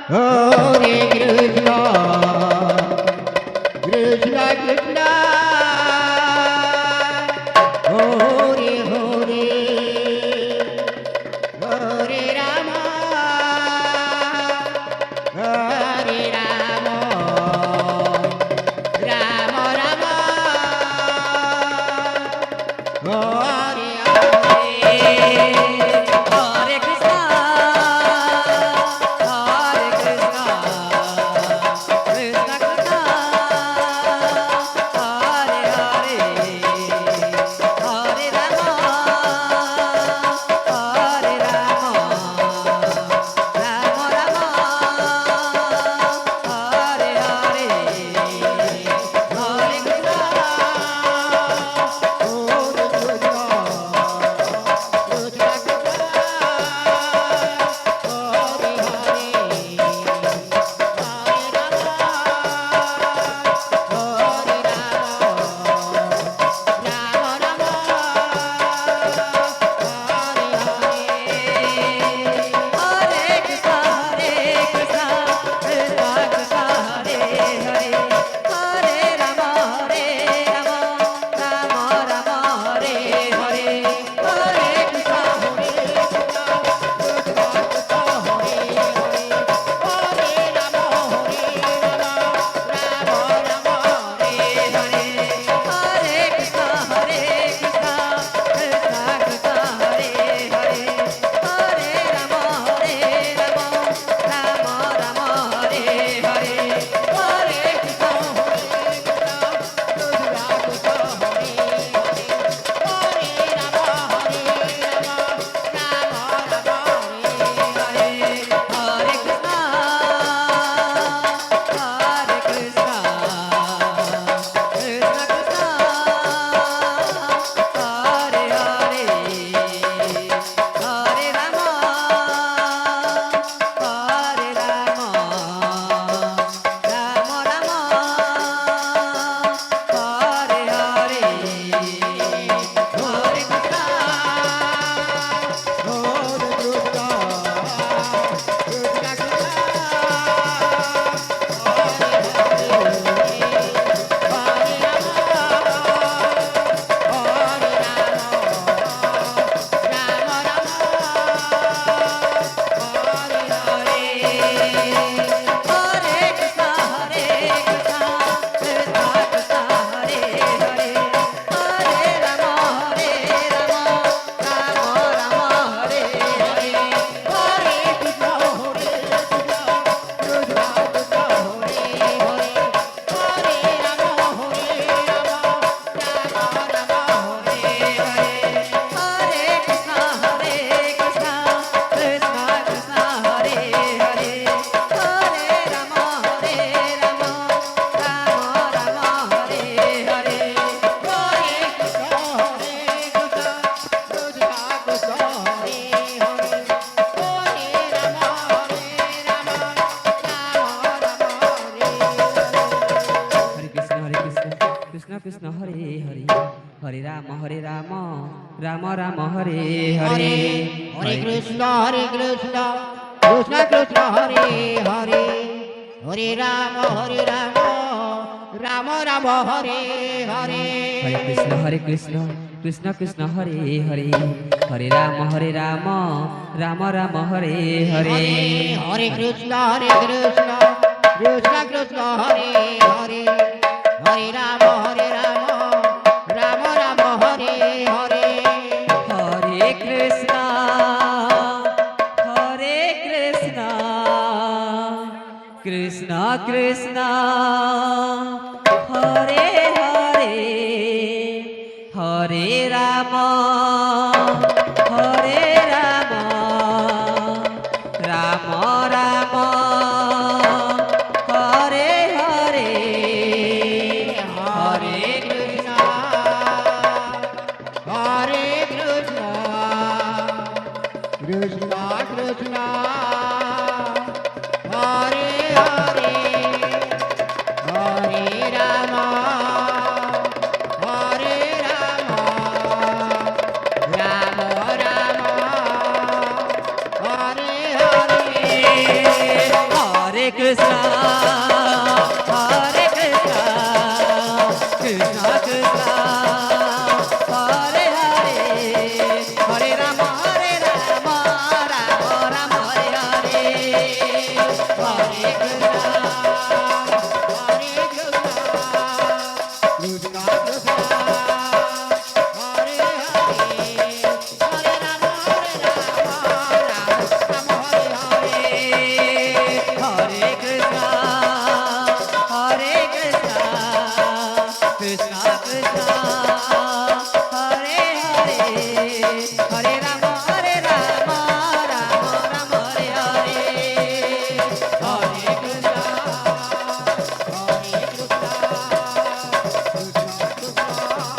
Hare Krishna, Krishna Krishna, Hare Hare, Hare Rama, Hare Rama, Rama Rama, Hare Hare. Hare Krishna, Hare Krishna, Krishna Krishna, Hare Hare, Hare Rama, Hare Rama, Rama Rama, Hare Hare, Hare Krishna. Hare Krishna, Hare Krishna, Krishna Krishna, Hare Hare, Hare Rama, Hare Rama, Rama Rama, Hare Hare, Hare Krishna, Hare Krishna, Hare Krishna, Krishna Krishna, Hare Hare, Hare Rama, Hare Rama, Rama Rama, Hare Hare, Hare Krishna. Hare Krishna, Hare Krishna, Krishna Krishna, Hare Hare, Hare Rama, Hare Rama, Rama Rama, Hare Hare, Hare Krishna. Hare Krishna, Hare Krishna, Krishna Krishna, Hare Hare, Hare Rama, Hare Rama, Rama Rama, Hare Hare, Hare Krishna, Hare Krishna, Hare Krishna, Krishna Krishna, Hare Hare, Hare Rama, Hare Rama, Rama Rama, Hare Hare, Hare Krishna, Krishna Hare Hare, Hare Rama, Hare Rama, Rama Rama, Hare Hare, Hare Krishna, Hare Krishna, Krishna Krishna, Hare Hare, Hare Rama, Rama Rama, Hare Hare. Hare Krishna, Hare Krishna, Krishna Krishna, Hare Hare, Hare Rama, Rama Rama, Hare Hare. Hare Krishna, Hare Krishna, Krishna Krishna, Hare Hare, Hare Rama, Rama Rama, Hare Hare. Hare Krishna, Hare Krishna, Krishna Krishna, Hare Hare, Hare Rama, Hare Rama, Rama Rama, Hare Hare, Hare Krishna, Hare Krishna, Krishna Krishna, Hare Hare, Hare Rama, Hare Rama, Rama Rama, Hare Hare. Krishna, Hare Krishna, Krishna Krishna, Hare Hare, Hare Rama, Rama Rama, Hare Hare, Hare Krishna, Hare Krishna, Krishna Krishna, Hare Hare, Hare Rama, Rama Rama, Hare Hare. Hare Krishna, Hare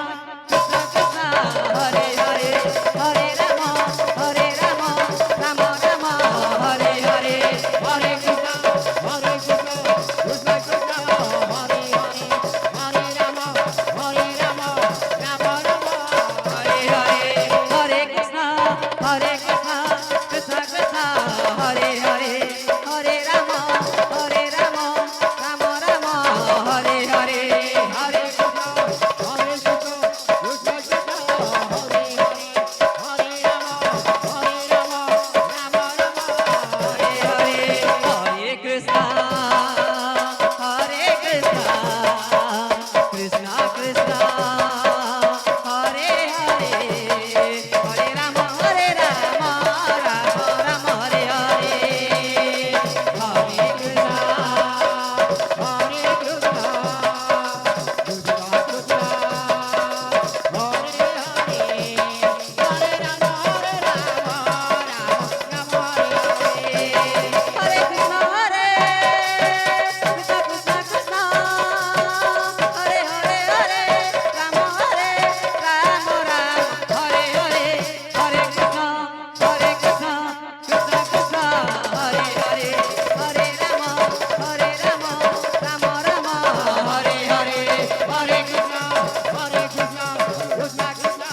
Krishna, Krishna Krishna, Hare Hare, Hare Rama, Rama Rama, Hare Hare, Hare Krishna, Hare Krishna, Hare Krishna, Krishna Krishna, Hare Hare, Hare Rama, Rama Hare Hare, Hare Krishna, Krishna Krishna, Hare Hare, Hare Rama, Rama Rama, Hare Hare, Hare Krishna, Hare Hare, Hare Krishna, Krishna Krishna, Hare Hare, Hare Rama, Rama Rama, Hare Hare, Hare Hare Krishna, Krishna Krishna, Hare Hare, Hare Rama, Rama Rama, Hare Hare, Hare Hare Krishna, Hare Krishna, Krishna Krishna, Hare Hare, Hare Rama, Rama, Hare Hare, Hare Krishna, Krishna Krishna, Hare Hare, Hare Rama, Rama Rama, Hare Hare, Hare Krishna, Hare Krishna, Krishna Krishna, Hare Hare,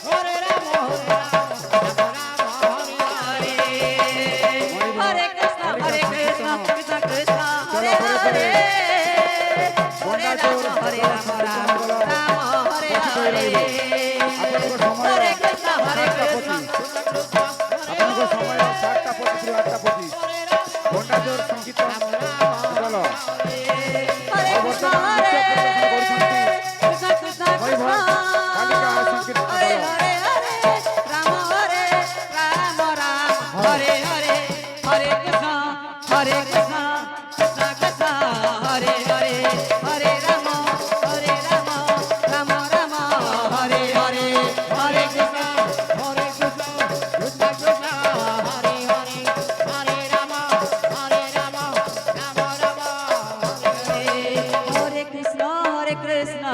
Hare Rama, Rama Hare Hare, Hare Krishna, Hare Krishna, Krishna Krishna, Hare Hare, Hare Rama, Rama Hare Hare, Hare Krishna, ଆପଣଙ୍କ ସମୟ 7ଟା 25 8ଟା 25 ଘଣ୍ଟା ଜୋର ସଂଗୀତ ଚାଲ Hare Krishna, Hare Krishna, Krishna Krishna, କାଲିକା ସଂଗୀତ Hare Hare, Rama Rama, Hare Hare, Hare Krishna, Krishna Krishna, Hare Hare, Hare Rama, Rama Rama, Hare Hare, Hare Krishna, Hare Krishna, Hare Krishna,